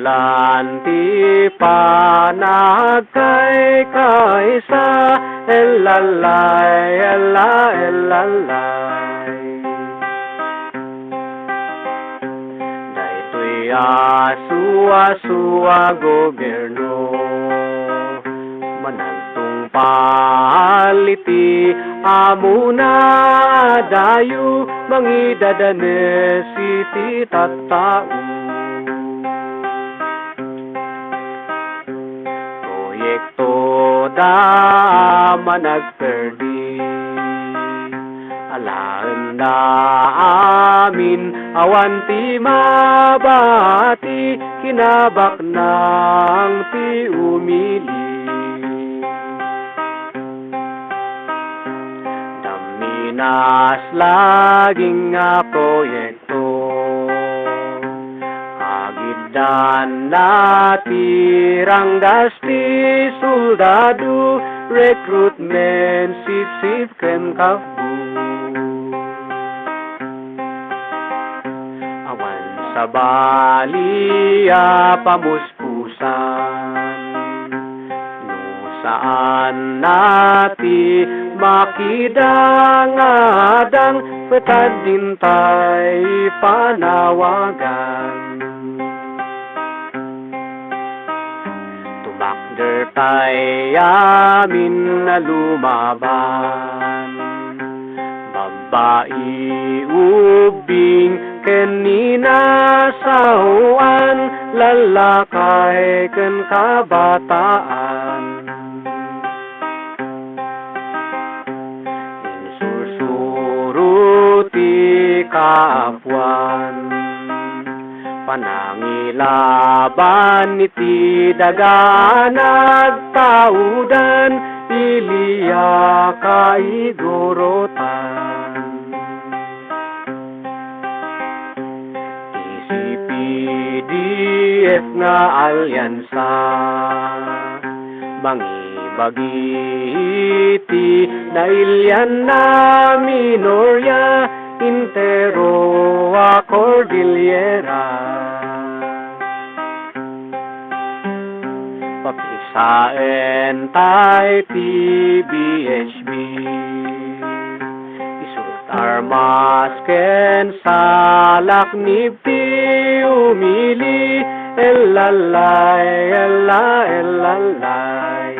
ulan ti panagkay kaysa elalay, elalay. Daytoy asu-asua gobyerno managtong paliti amuna dayo mangidadanes iti tattao. Proyekto da managperdi alaan da amin awan ti mabati kinabak ng ti umili. Daminas laging nga proyekto agiddan natirang dasti soldado recruitment sip ken kafu awan sa baliya pamuspusan no saan nati makidangadang petad dintay panawagan tumakder tay amin na lumaban babae ubing kenina sahuan lalakay ken kabataan insusuruti kapuan panangilaban iti daganag taudan iliya kaigorotan PDF nga alyansa mangibagiti na ilyan na minorya intero a Cordillera papisaen tay PBHB isut armas ken salak nipti umili elalay, elalay